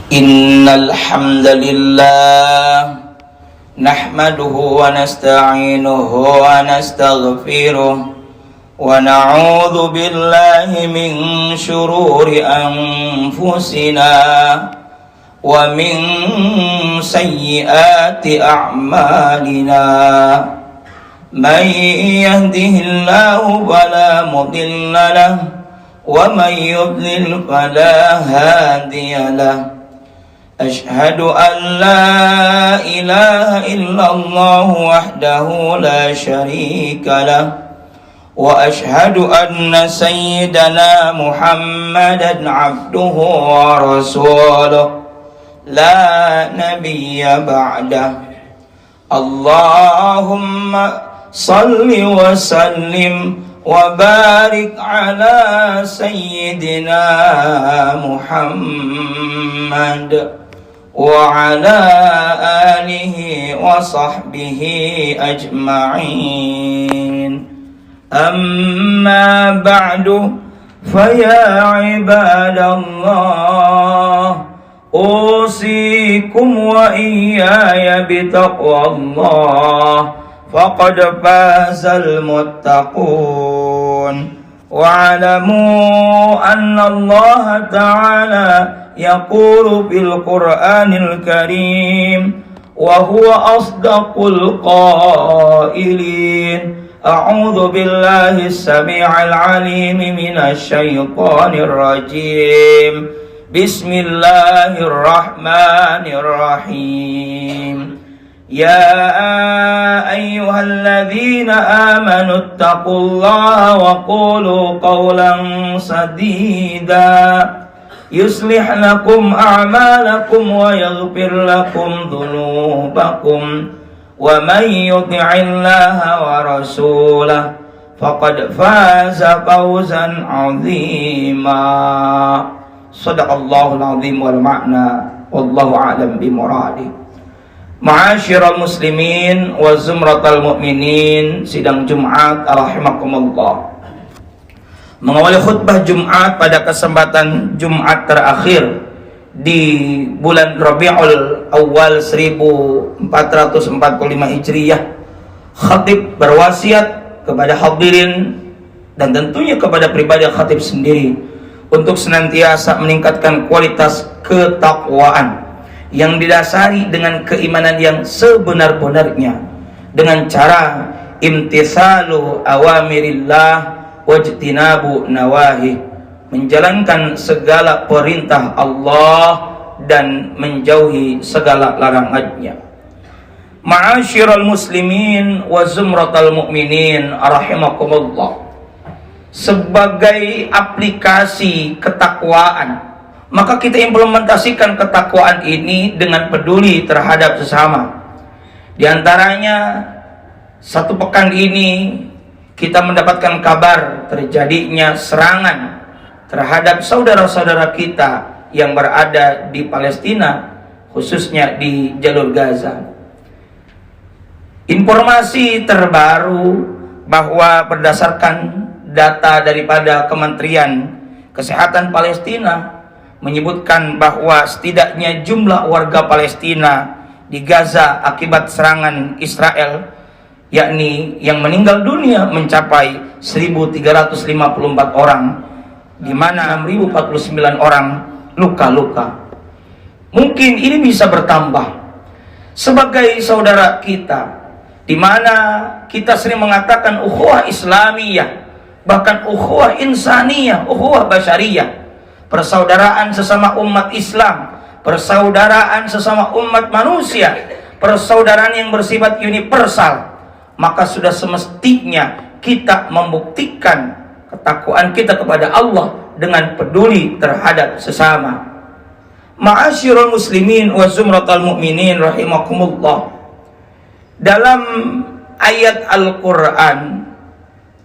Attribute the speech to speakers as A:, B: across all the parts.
A: Innal hamdalillah nahmaduhu wa nasta'inuhu wa nastaghfiruh wa na'udzu billahi min shururi anfusina wa min sayyiati a'malina. Man yahdihillahu fala mudilla lahu wa man yudlil fala hadiya lahu. أشهد أن لا إله إلا الله وحده لا شريك له وأشهد أن سيدنا محمدا عبده ورسوله لا نبي بعده. اللهم صل وسلم وبارك على سيدنا محمد وعلى آله وصحبه أجمعين. أما بعد فيا عباد الله أوصيكم وإياي بتقوى الله فقد فاز المتقون. واعلموا أن الله تعالى يقول في القرآن الكريم وهو أصدق القائلين: أعوذ بالله السميع العليم من الشيطان الرجيم. بسم الله الرحمن الرحيم. يا أيها الذين آمنوا اتقوا الله وقولوا قولا سديدا يصلح لكم أعمالكم ويغفر لكم ذنوبكم ومن يطع الله ورسوله فقد فاز فوزا عظيما. صدق الله العظيم والمعنى والله أعلم بمراده. Ma'asyiral muslimin wa zumratal mu'minin, sidang Jumat rahimakumullah. Mengawali khutbah Jumat pada kesempatan Jumat terakhir di bulan Rabiul Awal 1445 Hijriyah, khatib berwasiat kepada hadirin dan tentunya kepada pribadi khatib sendiri untuk senantiasa meningkatkan kualitas ketakwaan yang didasari dengan keimanan yang sebenar-benarnya dengan cara imtithalu awamirillah wajtinabu nawahi, menjalankan segala perintah Allah dan menjauhi segala larangannya. Ma'asyiral muslimin wa zumratal mu'minin rahimakumullah. Sebagai aplikasi ketakwaan, maka kita implementasikan ketakwaan ini dengan peduli terhadap sesama. Di antaranya, satu pekan ini kita mendapatkan kabar terjadinya serangan terhadap saudara-saudara kita yang berada di Palestina, khususnya di jalur Gaza. Informasi terbaru bahwa berdasarkan data daripada Kementerian Kesehatan Palestina menyebutkan bahwa setidaknya jumlah warga Palestina di Gaza akibat serangan Israel, yakni yang meninggal dunia mencapai 1.354 orang, di mana 6.049 orang luka-luka. Mungkin ini bisa bertambah. Sebagai saudara kita, di mana kita sering mengatakan ukhuwah Islamiyah, bahkan ukhuwah insaniyah, ukhuwah basyariyah, persaudaraan sesama umat Islam, persaudaraan sesama umat manusia, persaudaraan yang bersifat universal, maka sudah semestinya kita membuktikan ketakwaan kita kepada Allah dengan peduli terhadap sesama. Ma'asyiral muslimin wa zumratal mu'minin rahimakumullah. Dalam ayat Al-Quran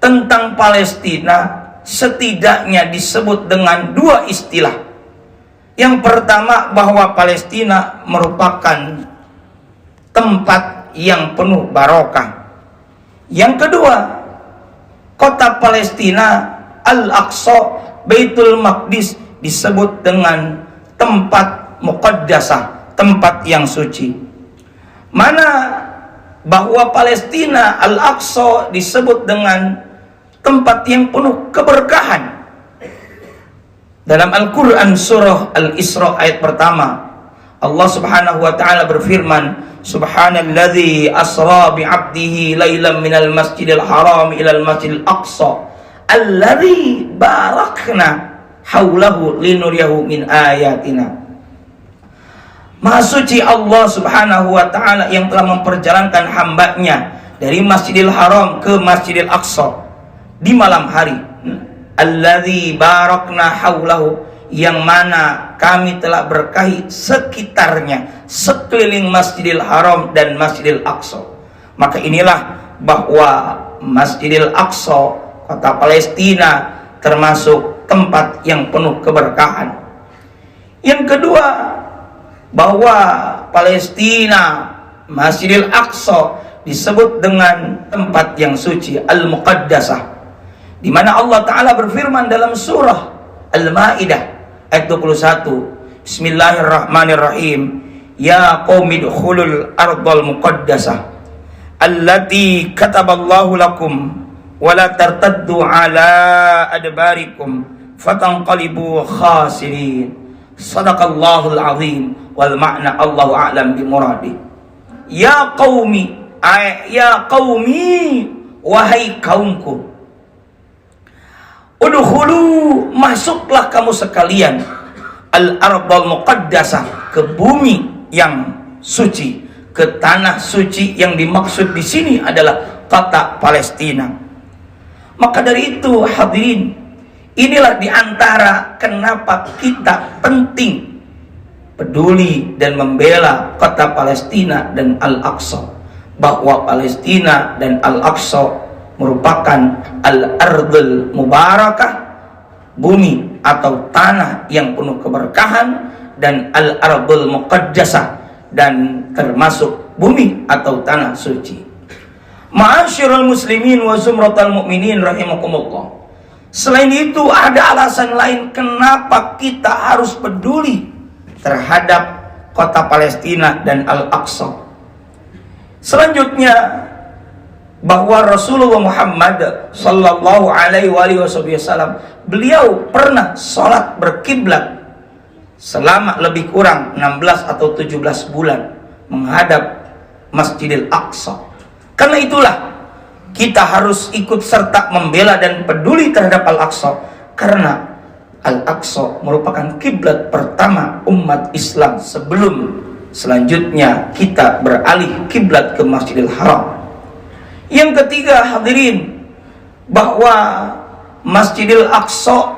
A: tentang Palestina setidaknya disebut dengan dua istilah. Yang pertama, bahwa Palestina merupakan tempat yang penuh barokah. Yang kedua, kota Palestina Al-Aqsa, Baitul Maqdis disebut dengan tempat muqaddasah, tempat yang suci. Mana bahwa Palestina Al-Aqsa disebut dengan tempat yang penuh keberkahan. Dalam Al-Quran surah Al-Isra ayat pertama, Allah subhanahu wa ta'ala berfirman, Subhanalladzi asra bi'abdihi laylan minal masjidil haram ilal masjidil aqsa alladzi barakna haulahu linuriyahu min ayatina. Maha suci Allah subhanahu wa ta'ala yang telah memperjalankan hambanya dari Masjidil Haram ke Masjidil Aqsa di malam hari. Alladzi barakna haulahu, yang mana kami telah berkahi sekitarnya, sekeliling Masjidil Haram dan Masjidil Aqsa. Maka inilah bahwa Masjidil Aqsa, kota Palestina, termasuk tempat yang penuh keberkahan. Yang kedua, bahwa Palestina, Masjidil Aqsa disebut dengan tempat yang suci, Al-Muqaddasah, di mana Allah Ta'ala berfirman dalam surah Al-Maidah ayat 21, Bismillahirrahmanirrahim, Ya qaumi dukhulul ardal muqaddasah allati kataballahu lakum wa la tartaddu ala adbarikum fatanqalibu khasirin. Sadaqallahul azim. Wal makna Allahu a'lam bimuradi. Ya qaumi, wahai kaumku, udkhulu, masuklah kamu sekalian, al-ardal muqaddasah, ke bumi yang suci, ke tanah suci. Yang dimaksud di sini adalah kota Palestina. Maka dari itu hadirin, inilah diantara kenapa kita penting peduli dan membela kota Palestina dan Al-Aqsa, bahwa Palestina dan Al-Aqsa merupakan al-ardul mubarakah, bumi atau tanah yang penuh keberkahan, dan al-ardul muqaddasah, dan termasuk bumi atau tanah suci. Ma'asyiral muslimin wa zumratal mu'minin rahimakumullah. Selain itu ada alasan lain kenapa kita harus peduli terhadap kota Palestina dan Al-Aqsa. Selanjutnya, bahwa Rasulullah Muhammad sallallahu alaihi wasallam, beliau pernah sholat berkiblat selama lebih kurang 16 atau 17 bulan menghadap Masjidil Aqsa. Karena itulah kita harus ikut serta membela dan peduli terhadap Al-Aqsa, karena Al-Aqsa merupakan kiblat pertama umat Islam sebelum selanjutnya kita beralih kiblat ke Masjidil Haram. Yang ketiga hadirin, bahwa Masjidil Aqsa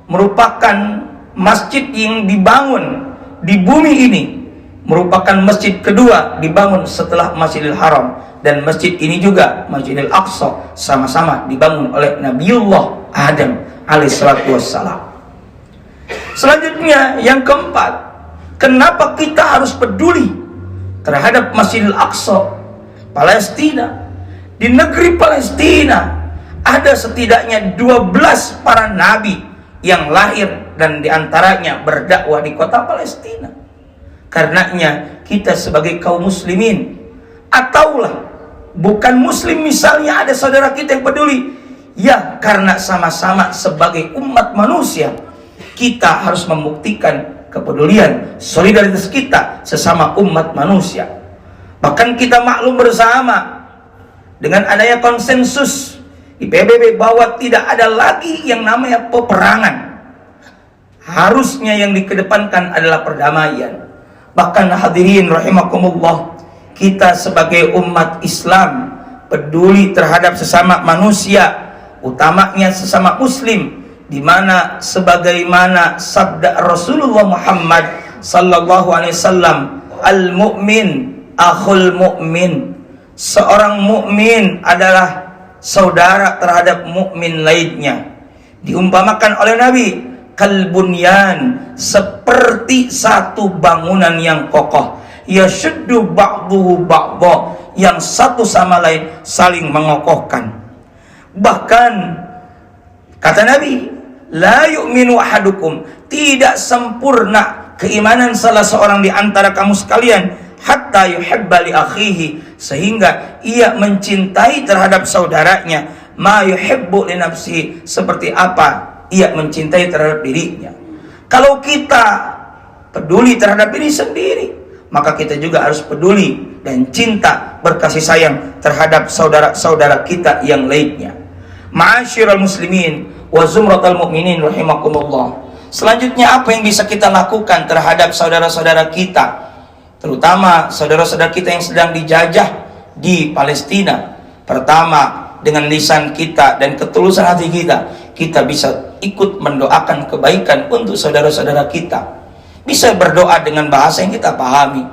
A: merupakan masjid yang dibangun di bumi ini, merupakan masjid kedua dibangun setelah Masjidil Haram, dan masjid ini juga, Masjidil Aqsa, sama-sama dibangun oleh Nabiullah Adam alaihissalatu wassalam. Selanjutnya yang keempat, kenapa kita harus peduli terhadap Masjidil Aqsa, Palestina. Di negeri Palestina ada setidaknya 12 para nabi yang lahir, dan diantaranya berdakwah di kota Palestina. Karenanya kita sebagai kaum muslimin, ataulah bukan muslim misalnya ada saudara kita yang peduli, ya karena sama-sama sebagai umat manusia kita harus membuktikan kepedulian, solidaritas kita sesama umat manusia. Bahkan kita maklum bersama dengan adanya konsensus di PBB bahwa tidak ada lagi yang namanya peperangan. Harusnya yang dikedepankan adalah perdamaian. Bahkan hadirin rahimakumullah, kita sebagai umat Islam peduli terhadap sesama manusia, utamanya sesama muslim, di mana sebagaimana sabda Rasulullah Muhammad sallallahu alaihi wasallam, al-mu'min akhul mu'min, seorang mukmin adalah saudara terhadap mukmin lainnya. Diumpamakan oleh Nabi, kalbunyan, seperti satu bangunan yang kokoh, yashuddu ba'duhu ba'dha, yang satu sama lain saling mengokohkan. Bahkan kata Nabi, la yu'minu ahadukum, tidak sempurna keimanan salah seorang di antara kamu sekalian, hatta yuhibba li akhihi, sehingga ia mencintai terhadap saudaranya, ma yuhibbu li nafsihi, seperti apa ia mencintai terhadap dirinya. Kalau kita peduli terhadap diri sendiri, maka kita juga harus peduli dan cinta, berkasih sayang terhadap saudara-saudara kita yang lainnya. Ma'asyiral muslimin wa zumratal mu'minin rahimakumullah. Selanjutnya, apa yang bisa kita lakukan terhadap saudara-saudara kita, terutama saudara-saudara kita yang sedang dijajah di Palestina? Pertama, dengan lisan kita dan ketulusan hati kita, kita bisa ikut mendoakan kebaikan untuk saudara-saudara kita. Bisa berdoa dengan bahasa yang kita pahami.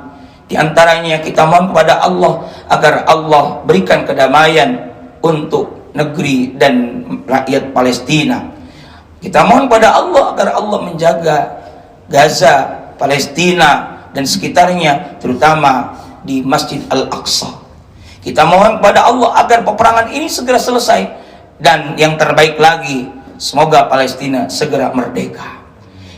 A: Di antaranya kita mohon kepada Allah agar Allah berikan kedamaian untuk negeri dan rakyat Palestina. Kita mohon pada Allah agar Allah menjaga Gaza, Palestina dan sekitarnya, terutama di Masjid Al-Aqsa. Kita mohon kepada Allah agar peperangan ini segera selesai, dan yang terbaik lagi, semoga Palestina segera merdeka.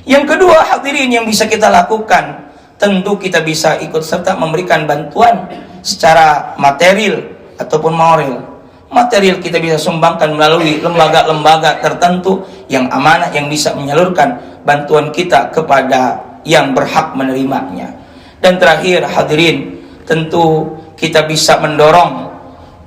A: Yang kedua, hadirin, yang bisa kita lakukan, tentu kita bisa ikut serta memberikan bantuan secara material ataupun moral. Material kita bisa sumbangkan melalui lembaga-lembaga tertentu yang amanah, yang bisa menyalurkan bantuan kita kepada yang berhak menerimanya. Dan terakhir, hadirin, tentu kita bisa mendorong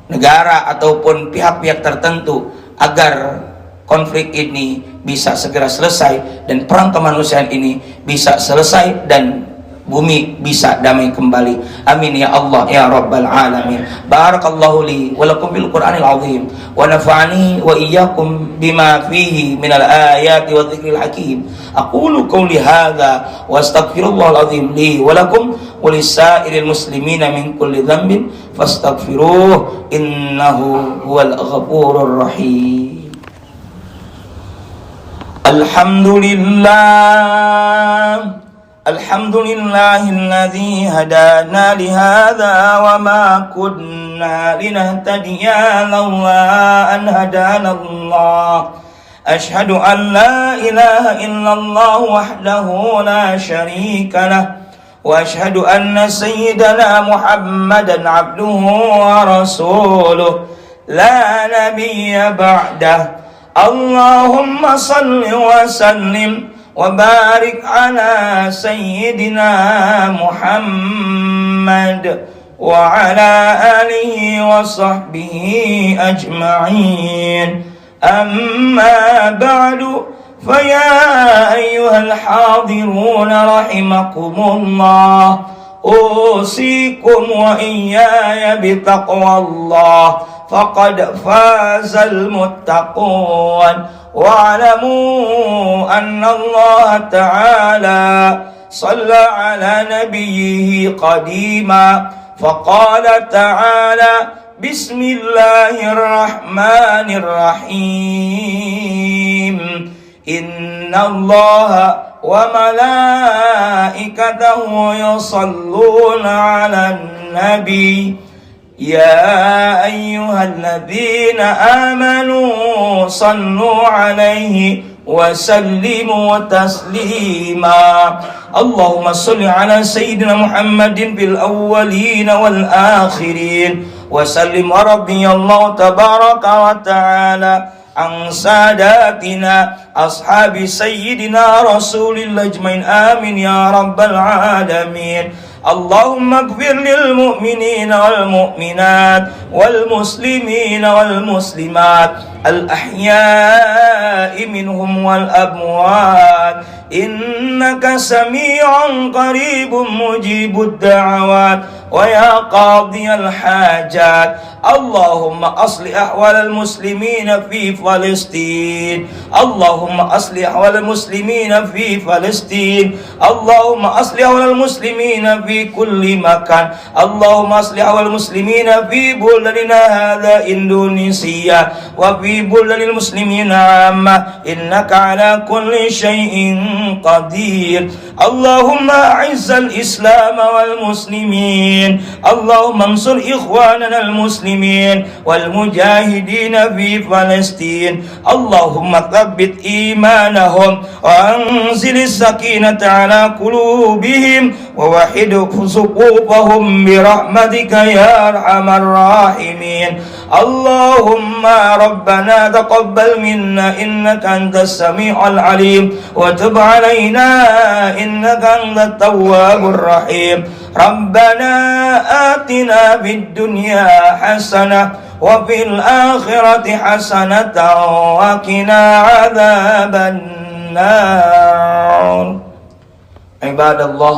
A: negara ataupun pihak-pihak tertentu agar konflik ini bisa segera selesai dan perang kemanusiaan ini bisa selesai dan bumi bisa damai kembali. Amin ya Allah ya Rabbal alamin. Barakallahu li wa lakum bil Qur'anil azim wa nafa'ani wa iyyakum bima fihi minal ayati wa dzikril hakim. Aqulu qawli hadza wa astaghfirullahal azim li wa lakum wa lisairil muslimina min kulli dhanbin fastaghfiruh innahu huwal ghafurur rahim. Alhamdulillah, alhamdulillahilladzi hadana lihadza wa ma kunna linahtadiya laula an hadanallah. Ashhadu an la ilaha illallah wahdahu la syarika lah, wa ashhadu anna sayyidana Muhammadan abduhu wa rasuluh la nabiyya ba'dah. Allahumma salli wa sallim wa barik ala sayyidina Muhammad wa ala alihi wa sahbihi ajma'in. Amma ba'du, faya ayyuhal hadirun rahimakumullah, usikum wa iyaya bitaqwallah, faqad fazal muttaqun. Wa'lamu anna Allah ta'ala salla ala nabiyhi qadima, faqala ta'ala bismillahirrahmanirrahim, inna Allah wa malaikatahu yusalluna ala nabi ya ayyuhalladzina amanu sallu alaihi wa sallimu taslima. Allahumma salli ala sayyidina Muhammadin fil awwalin wal akhirin wa sallim wa rabbiyallahu tabaraka wa ta'ala an sadatina ashabi sayyidina rasulillah ajmain. Amin ya rabbal alamin. Allahumma ighfir lil mu'minina wal mu'minat wal muslimina wal muslimat al ahya'i minhum wal amwat, innaka sami'un qaribun mujibud da'awat wa ya qadiyal hajat. Allahumma asli ahwalal muslimina fi Palestin, Allahumma asli ahwalal muslimina fi Palestin, Allahumma asli ahwalal muslimina fi kulli makan, Allahumma asli ahwalal muslimina fi buladina hadha Indonesia wa fi buladil muslimina amma, innaka ala kulli syai'in qadir. اللهم أعز الإسلام والمسلمين، اللهم انصر إخواننا المسلمين والمجاهدين في فلسطين، اللهم ثبت إيمانهم وأنزل السكينة على قلوبهم ووحد صفوفهم برحمتك يا أرحم الراحمين. اللهم ربنا تقبل منا إنك أنت السميع العليم وتب علينا إنك أنت التواب الرحيم. ربنا آتنا في الدنيا حسنة وفي الآخرة حسنة وقنا عذاب النار. عباد الله،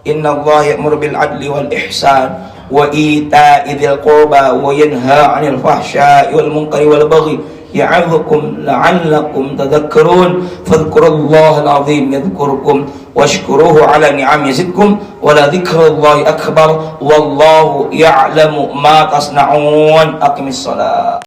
A: إن الله يأمر بالعدل والإحسان وإيتاء ذي القربى وينهى عن الفحشاء والمنكر والبغي يعظكم لعلكم تذكرون. فاذكروا الله العظيم يذكركم واشكروه على نعم يزدكم ولذكر الله أكبر والله يعلم ما تصنعون. أقم الصلاة.